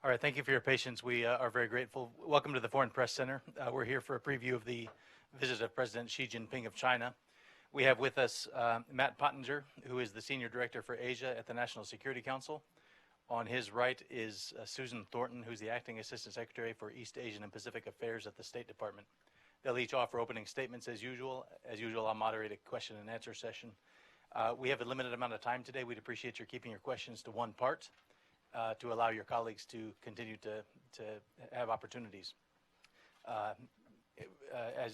All right, thank you for your patience. We are very grateful. Welcome to the Foreign Press Center. We're here for a preview of the visit of President Xi Jinping of China. We have with us Matt Pottinger, who is the Senior Director for Asia at the National Security Council. On his right is Susan Thornton, who's the Acting Assistant Secretary for East Asian and Pacific Affairs at the State Department. They'll each offer opening statements as usual. As usual, I'll moderate a question and answer session. We have a limited amount of time today. We'd appreciate your keeping your questions to one part to allow your colleagues to continue to have opportunities.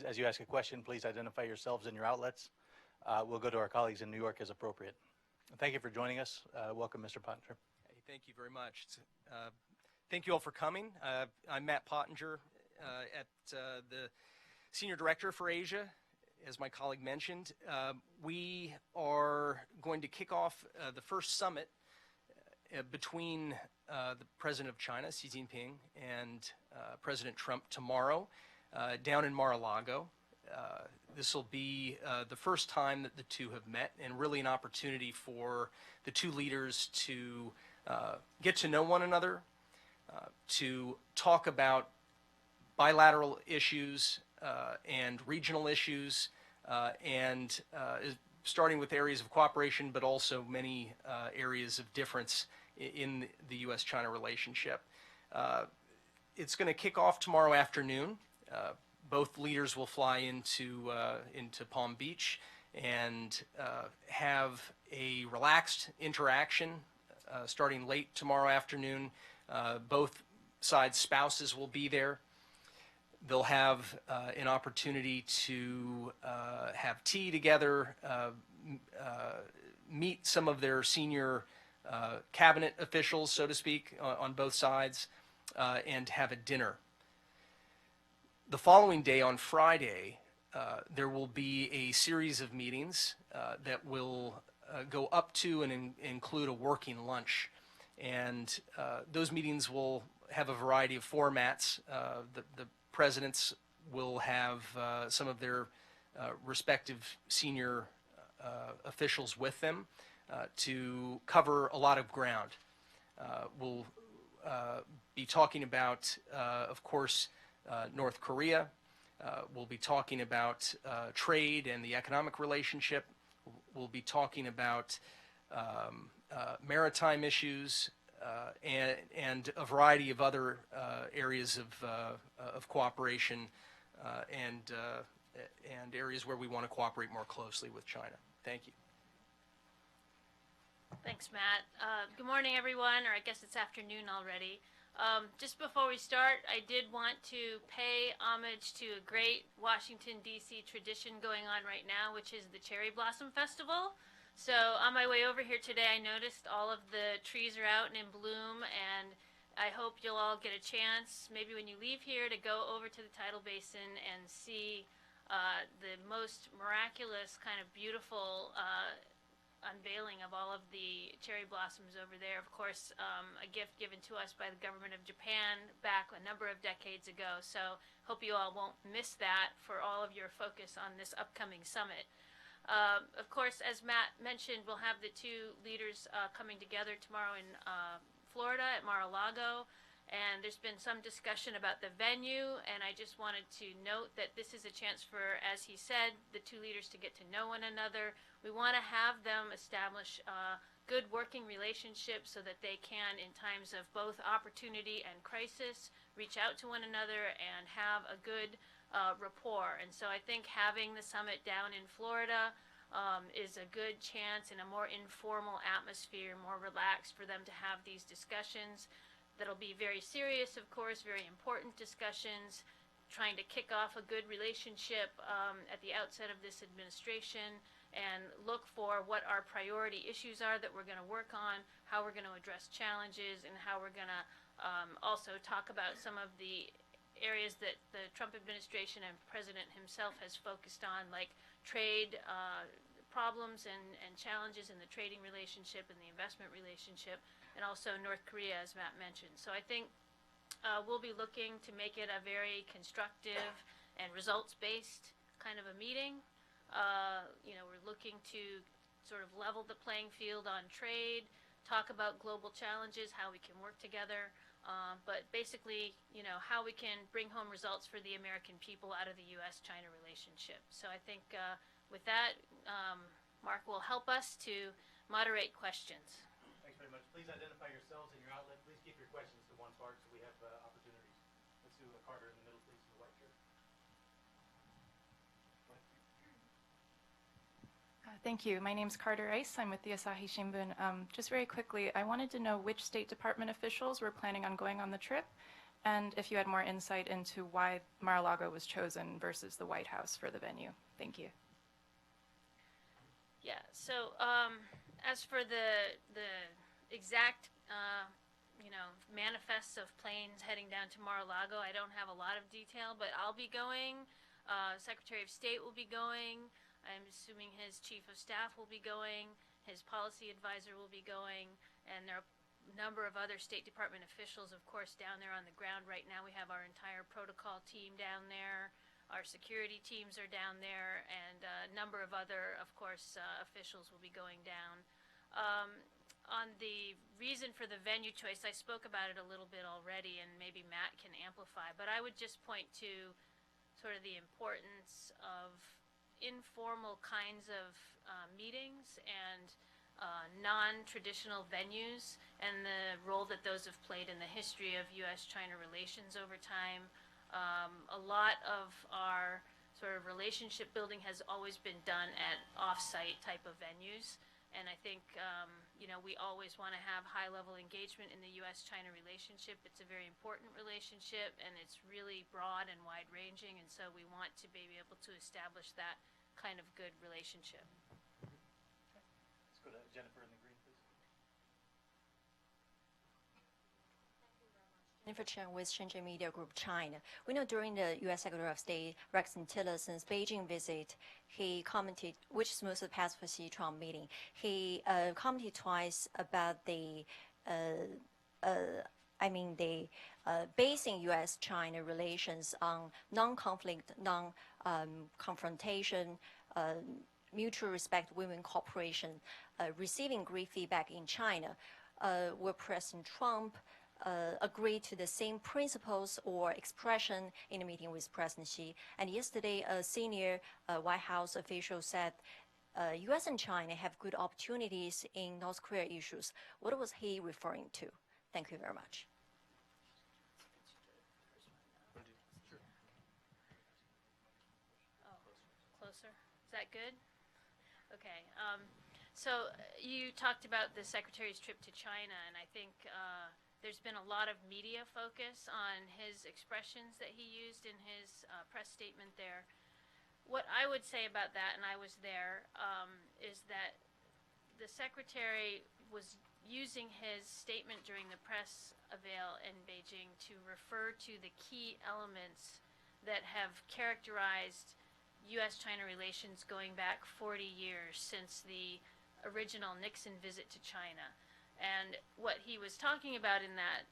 As you ask a question, please identify yourselves and your outlets. We'll go to our colleagues in New York as appropriate. Thank you for joining us. Welcome, Mr. Pottinger. Hey, thank you very much. Thank you all for coming. I'm Matt Pottinger, at the Senior Director for Asia. As my colleague mentioned, we are going to kick off the first summit between the President of China, Xi Jinping, and President Trump tomorrow down in Mar-a-Lago. This will be the first time that the two have met, and really an opportunity for the two leaders to get to know one another, to talk about bilateral issues and regional issues, and starting with areas of cooperation, but also many areas of difference in the U.S.-China relationship. It's going to kick off tomorrow afternoon. Both leaders will fly into Palm Beach and have a relaxed interaction starting late tomorrow afternoon. Both sides' spouses will be there. They'll have an opportunity to have tea together, meet some of their senior cabinet officials, so to speak, on both sides, and have a dinner. The following day, on Friday, there will be a series of meetings that will go up to and include a working lunch. And those meetings will have a variety of formats. The presidents will have some of their respective senior officials with them to cover a lot of ground. We'll be talking about, of course, North Korea. We'll be talking about trade and the economic relationship. We'll be talking about maritime issues and a variety of other areas of cooperation and areas where we want to cooperate more closely with China. Thank you. Thanks, Matt. Good morning, everyone, or I guess it's afternoon already. Just before we start, I did want to pay homage to a great Washington, D.C. tradition going on right now, which is the Cherry Blossom Festival. So on my way over here today, I noticed all of the trees are out and in bloom, and I hope you'll all get a chance, maybe when you leave here, to go over to the tidal basin and see the most miraculous, kind of beautiful unveiling of all of the cherry blossoms over there. Of course, a gift given to us by the government of Japan back a number of decades ago. So hope you all won't miss that for all of your focus on this upcoming summit. Of course, as Matt mentioned, we'll have the two leaders coming together tomorrow in Florida at Mar-a-Lago. And there's been some discussion about the venue, and I just wanted to note that this is a chance for, as he said, the two leaders to get to know one another. We want to have them establish a good working relationship so that they can, in times of both opportunity and crisis, reach out to one another and have a good rapport. And so I think having the summit down in Florida is a good chance in a more informal atmosphere, more relaxed, for them to have these discussions. That'll be very serious, of course, very important discussions, trying to kick off a good relationship at the outset of this administration, and look for what our priority issues are that we're going to work on, how we're going to address challenges, and how we're going to also talk about some of the areas that the Trump administration and President himself has focused on, like trade problems and challenges in the trading relationship and the investment relationship, and also North Korea, as Matt mentioned. So I think we'll be looking to make it a very constructive and results-based kind of a meeting. We're looking to sort of level the playing field on trade, talk about global challenges, how we can work together But basically, how we can bring home results for the American people out of the U.S.-China relationship. So I think with that, Mark will help us to moderate questions. Thanks very much. Please identify yourselves and your outlet. Please keep your questions to one part so we have opportunities. Let's do Carter in the middle, please, in the white shirt. Thank you. My name's Carter Rice. I'm with the Asahi Shimbun. Just very quickly, I wanted to know which State Department officials were planning on going on the trip, and if you had more insight into why Mar-a-Lago was chosen versus the White House for the venue. Thank you. Yeah, so as for the exact, manifests of planes heading down to Mar-a-Lago, I don't have a lot of detail, but I'll be going. Secretary of State will be going. I'm assuming his chief of staff will be going. His policy advisor will be going. And there are a number of other State Department officials, of course, down there on the ground. Right now we have our entire protocol team down there. Our security teams are down there, and a number of other, of course, officials will be going down. On the reason for the venue choice, I spoke about it a little bit already, and maybe Matt can amplify, but I would just point to sort of the importance of informal kinds of meetings and non-traditional venues, and the role that those have played in the history of U.S.-China relations over time. A lot of our sort of relationship building has always been done at off-site type of venues, and I think we always want to have high-level engagement in the U.S.-China relationship. It's a very important relationship, and it's really broad and wide-ranging, and so we want to be able to establish that kind of good relationship. Let's go to Jennifer in the green, please. Jennifer Chen with Shenzhen Media Group China. We know during the U.S. Secretary of State Rex Tillerson's Beijing visit, he commented, which is most of the past for Xi-Trump meeting, he commented twice about the basing U.S.-China relations on non-conflict, non-confrontation, mutual respect, win-win cooperation, receiving great feedback in China. Will President Trump agree to the same principles or expression in a meeting with President Xi? And yesterday, a senior White House official said U.S. and China have good opportunities in North Korea issues. What was he referring to? Thank you very much. Closer? Is that good? Okay. So you talked about the Secretary's trip to China, and I think there's been a lot of media focus on his expressions that he used in his press statement there. What I would say about that, and I was there, is that the Secretary was using his statement during the press avail in Beijing to refer to the key elements that have characterized U.S.-China relations going back 40 years since the original Nixon visit to China. And what he was talking about in that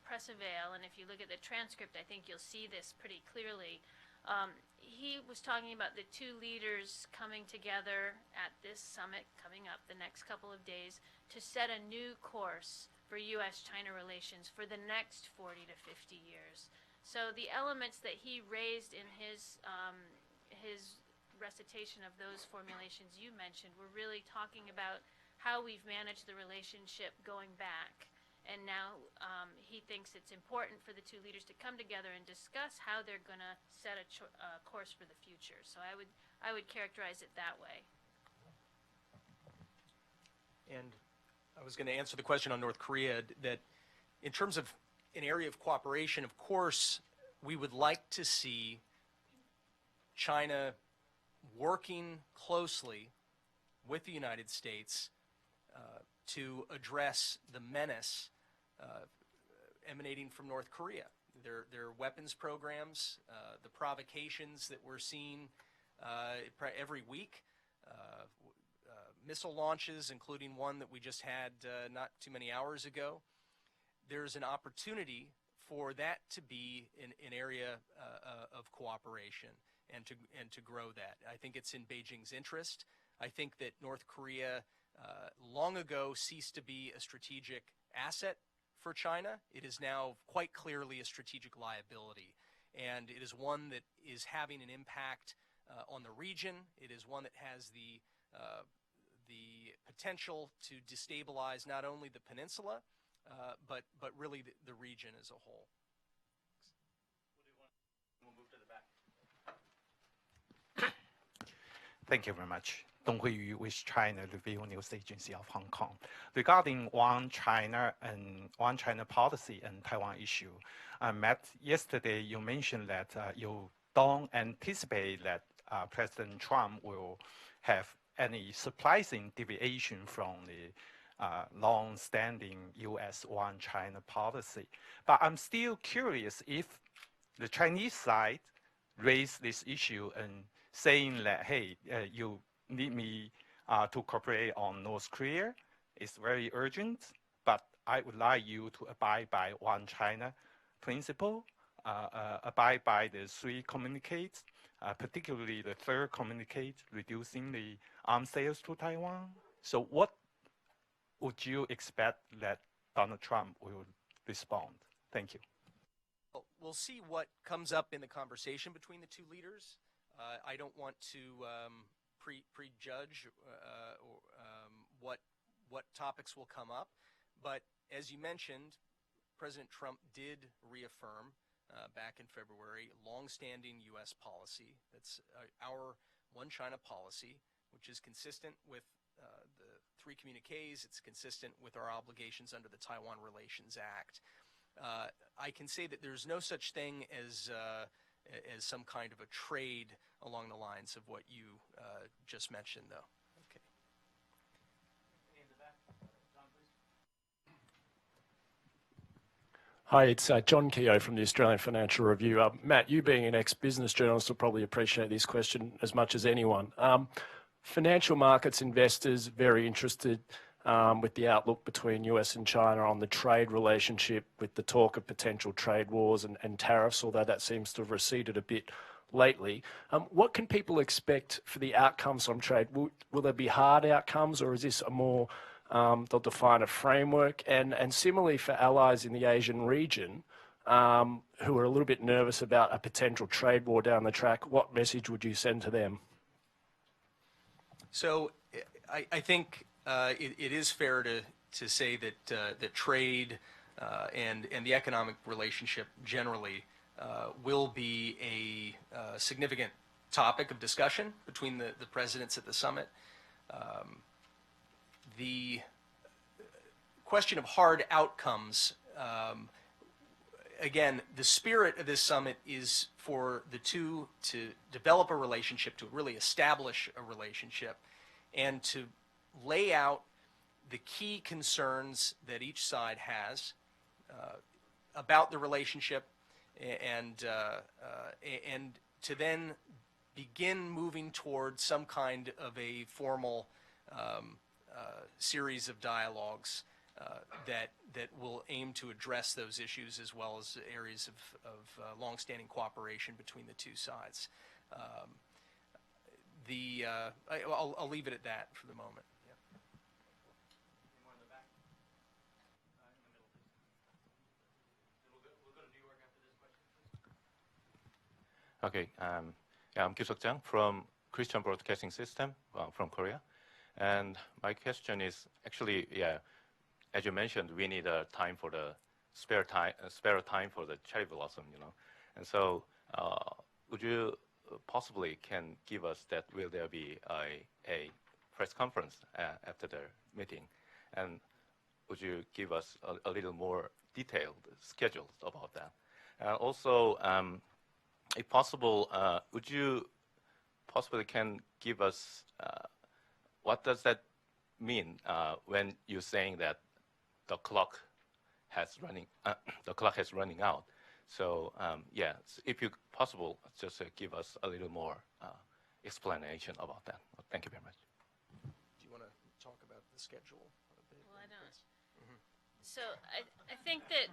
press avail, and if you look at the transcript, I think you'll see this pretty clearly. He was talking about the two leaders coming together at this summit coming up the next couple of days to set a new course for U.S.-China relations for the next 40 to 50 years. So the elements that he raised in his recitation of those formulations you mentioned were really talking about how we've managed the relationship going back. And now he thinks it's important for the two leaders to come together and discuss how they're going to set a course for the future. So I would characterize it that way. And I was going to answer the question on North Korea that in terms of an area of cooperation, of course, we would like to see China working closely with the United States to address the menace emanating from North Korea. Their weapons programs, the provocations that we're seeing every week, missile launches, including one that we just had not too many hours ago. There's an opportunity for that to be an area of cooperation and to grow that. I think it's in Beijing's interest. I think that North Korea long ago ceased to be a strategic asset for China. It is now quite clearly a strategic liability, and it is one that is having an impact on the region. It is one that has the potential to destabilize not only the peninsula, but really the region as a whole. We'll move to the back. Thank you very much. Dong Huiyu with China Review News Agency of Hong Kong. Regarding One China and One China policy and Taiwan issue, Matt, yesterday you mentioned that you don't anticipate that President Trump will have any surprising deviation from the long-standing U.S. One China policy. But I'm still curious if the Chinese side raised this issue and saying that, hey, you need me to cooperate on North Korea. It's very urgent, but I would like you to abide by One China principle, abide by the 3 communiques, particularly the 3rd communique, reducing the arms sales to Taiwan. So what would you expect that Donald Trump will respond? Thank you. We'll see what comes up in the conversation between the 2 leaders. I don't want to prejudge what topics will come up, but as you mentioned, President Trump did reaffirm back in February long-standing U.S. policy. That's our One China policy, which is consistent with the 3 communiques. It's consistent with our obligations under the Taiwan Relations Act. I can say that there's no such thing as some kind of a trade along the lines of what you just mentioned, though. Okay. In the back. John, please. Hi, it's John Keogh from the Australian Financial Review. Matt, you being an ex-business journalist will probably appreciate this question as much as anyone. Financial markets investors very interested with the outlook between US and China on the trade relationship, with the talk of potential trade wars and tariffs, although that seems to have receded a bit lately. What can people expect for the outcomes on trade? Will there be hard outcomes, or is this a more, they'll define a framework? And similarly for allies in the Asian region who are a little bit nervous about a potential trade war down the track, what message would you send to them? So I think it is fair to say that that trade and the economic relationship generally will be a significant topic of discussion between the presidents at the summit. The question of hard outcomes, again, the spirit of this summit is for the 2 to develop a relationship, to really establish a relationship, and to lay out the key concerns that each side has about the relationship, and to then begin moving toward some kind of a formal series of dialogues that will aim to address those issues, as well as areas of longstanding cooperation between the 2 sides. I'll leave it at that for the moment. Yeah. Any more in the back? In the middle, please. We'll go to New York after this question, please. Okay. Yeah, I'm Kyusuk Jang from Christian Broadcasting System from Korea. And my question is actually, yeah, as you mentioned, we need a time for the spare time for the cherry blossom, you know. And so would you possibly can give us that, will there be a press conference after the meeting? And would you give us a little more detailed schedules about that? Also, if possible, would you possibly can give us what does that mean when you're saying that the clock has running out? So yeah, if you possible, just give us a little more explanation about that. Thank you very much. Do you want to talk about the schedule a bit? Well, I don't. So I think that,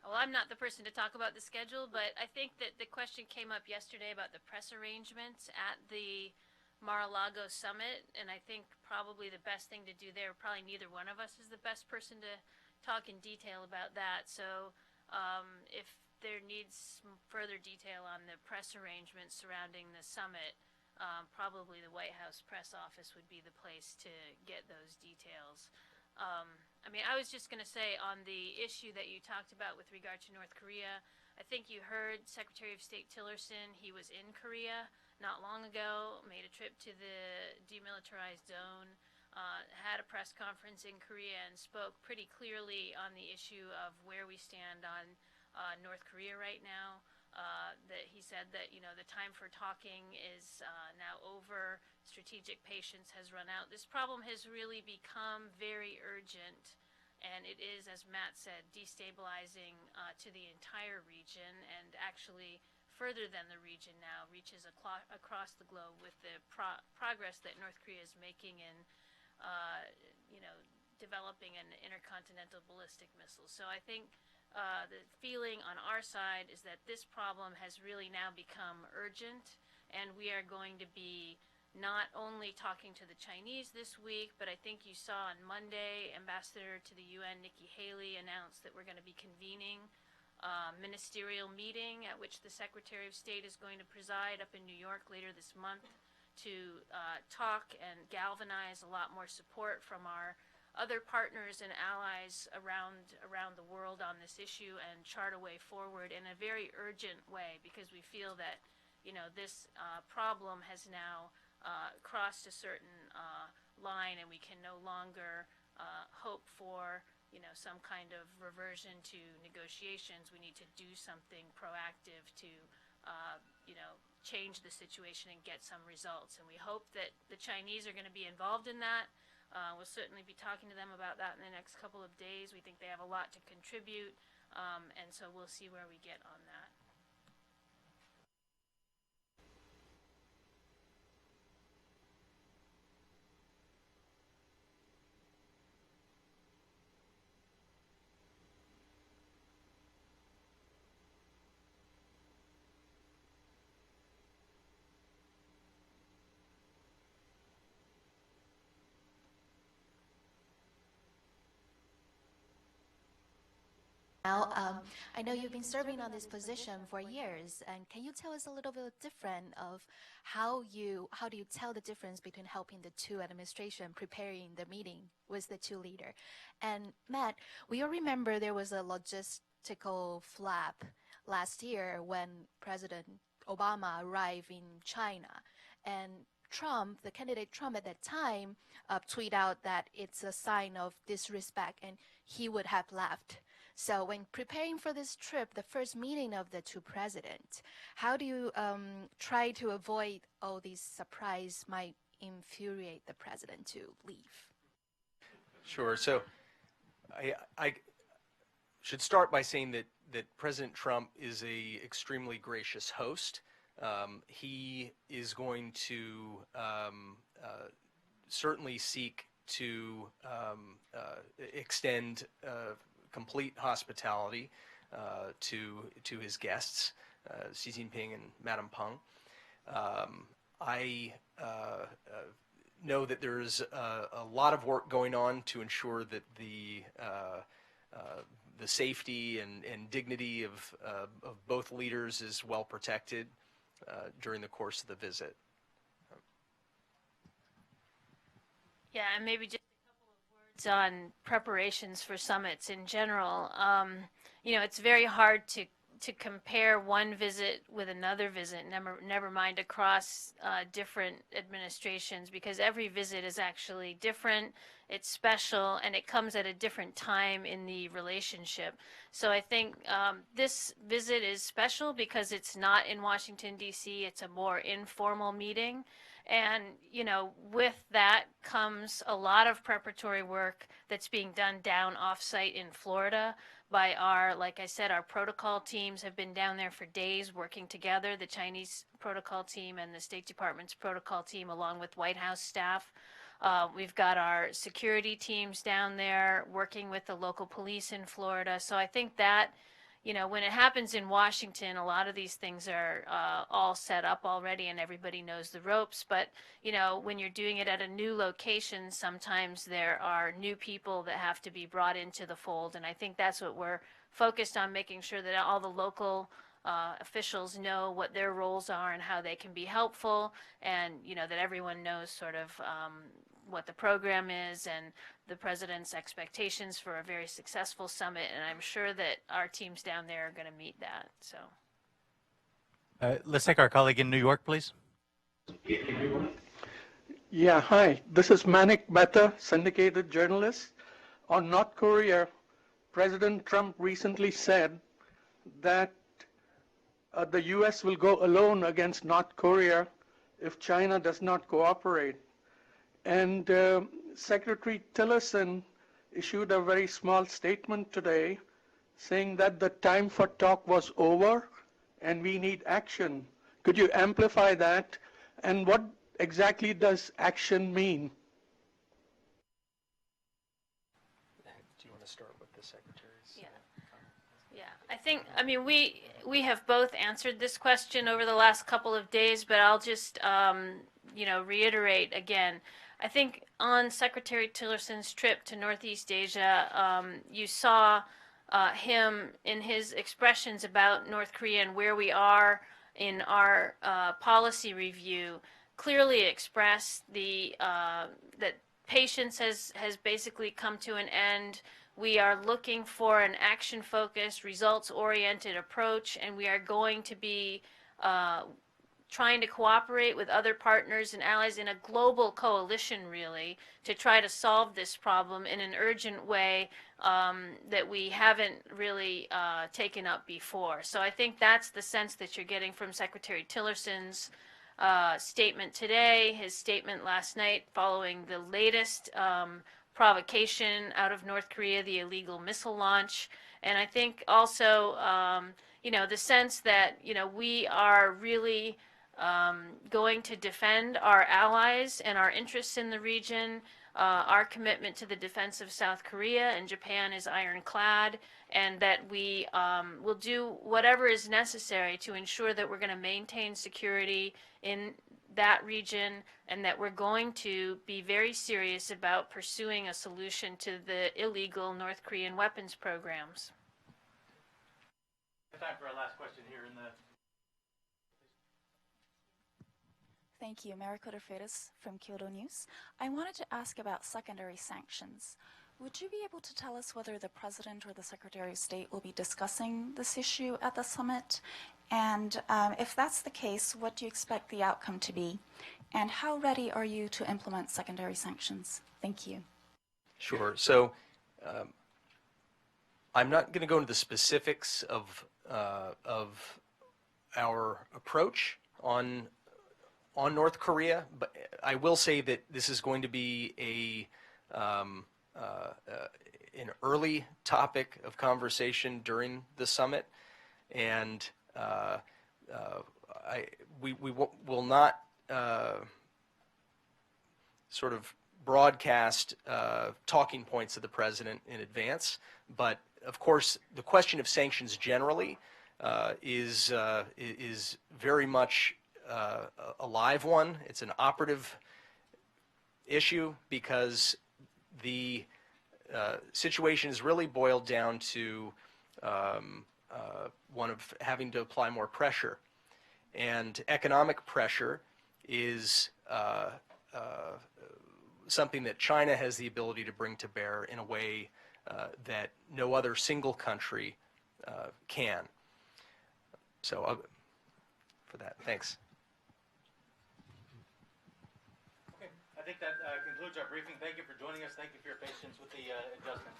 well, I'm not the person to talk about the schedule, but I think that the question came up yesterday about the press arrangements at the Mar-a-Lago summit, and I think probably the best thing to do there, probably neither one of us is the best person to talk in detail about that. So if there needs some further detail on the press arrangements surrounding the summit, probably the White House press office would be the place to get those details. I mean, I was just going to say on the issue that you talked about with regard to North Korea, I think you heard Secretary of State Tillerson. He was in Korea not long ago, made a trip to the demilitarized zone, had a press conference in Korea, and spoke pretty clearly on the issue of where we stand on North Korea right now. That he said that, you know, the time for talking is now over. Strategic patience has run out. This problem has really become very urgent, and it is, as Matt said, destabilizing to the entire region, and actually further than the region now, reaches across the globe with the progress that North Korea is making in, you know, developing an intercontinental ballistic missile. So I think the feeling on our side is that this problem has really now become urgent, and we are going to be not only talking to the Chinese this week, but I think you saw on Monday, Ambassador to the UN, Nikki Haley, announced that we're going to be convening a ministerial meeting at which the Secretary of State is going to preside up in New York later this month to talk and galvanize a lot more support from our other partners and allies around the world on this issue and chart a way forward in a very urgent way, because we feel that, you know, this problem has now crossed a certain line, and we can no longer hope for, you know, some kind of reversion to negotiations. We need to do something proactive to, you know, change the situation and get some results. And we hope that the Chinese are going to be involved in that. We'll certainly be talking to them about that in the next couple of days. We think they have a lot to contribute, and so we'll see where we get on that. Now, I know you've been serving on this position for years, and can you tell us a little bit different of how do you tell the difference between helping the two administration preparing the meeting with the two leaders? And Matt, we all remember there was a logistical flap last year when President Obama arrived in China, and Trump, the candidate Trump at that time, tweeted out that it's a sign of disrespect and he would have left. So when preparing for this trip, the first meeting of the two presidents, how do you try to avoid all these surprise might infuriate the president to leave? Sure. So I should start by saying that President Trump is an extremely gracious host. He is going to certainly seek to extend complete hospitality to his guests, Xi Jinping and Madam Peng. I know that there's a lot of work going on to ensure that the safety and dignity of both leaders is well protected during the course of the visit. Yeah, and maybe just on preparations for summits in general. You know, it's very hard to compare one visit with another visit, never mind across different administrations, because every visit is actually different, it's special, and it comes at a different time in the relationship. So I think this visit is special because it's not in Washington, D.C., it's a more informal meeting. And, you know, with that comes a lot of preparatory work that's being done down off-site in Florida by our, like I said, our protocol teams have been down there for days working together, the Chinese protocol team and the State Department's protocol team, along with White House staff. We've got our security teams down there working with the local police in Florida. So I think that, when it happens in Washington, a lot of these things are all set up already and everybody knows the ropes. But, when you're doing it at a new location, sometimes there are new people that have to be brought into the fold. And I think that's what we're focused on, making sure that all the local officials know what their roles are and how they can be helpful, and that everyone knows sort of what the program is and the president's expectations for a very successful summit. And I'm sure that our teams down there are going to meet that. So Let's take our colleague in New York, please. Yeah, hi. This is Manik Mehta, syndicated journalist. On North Korea, President Trump recently said that the U.S. will go alone against North Korea if China does not cooperate. And Secretary Tillerson issued a very small statement today saying that the time for talk was over and we need action. Could you amplify that? And what exactly does action mean? Do you want to start with the secretaries? Yeah, we have both answered this question over the last couple of days, but I'll just reiterate again. I think on Secretary Tillerson's trip to Northeast Asia, you saw him in his expressions about North Korea and where we are in our policy review clearly express that patience has basically come to an end. We are looking for an action-focused, results-oriented approach, and we are going to be trying to cooperate with other partners and allies in a global coalition, really, to try to solve this problem in an urgent way that we haven't really taken up before. So I think that's the sense that you're getting from Secretary Tillerson's statement today, his statement last night following the latest provocation out of North Korea, the illegal missile launch. And I think also, the sense that, we are really going to defend our allies and our interests in the region. Our commitment to the defense of South Korea and Japan is ironclad, and that we will do whatever is necessary to ensure that we're going to maintain security in that region, and that we're going to be very serious about pursuing a solution to the illegal North Korean weapons programs. Time for our last question here in the... Thank you. Marikoto Freitas from Kyodo News. I wanted to ask about secondary sanctions. Would you be able to tell us whether the President or the Secretary of State will be discussing this issue at the summit? And if that's the case, what do you expect the outcome to be? And how ready are you to implement secondary sanctions? Thank you. Sure. So I'm not going to go into the specifics of our approach on North Korea, but I will say that this is going to be an early topic of conversation during the summit, and we will not sort of broadcast talking points of the president in advance. But of course, the question of sanctions generally is very much a live one. It's an operative issue because the situation is really boiled down to one of having to apply more pressure. And economic pressure is something that China has the ability to bring to bear in a way that no other single country can. So for that, thanks. Okay, I think that concludes our briefing. Thank you for joining us. Thank you for your patience with the adjustment.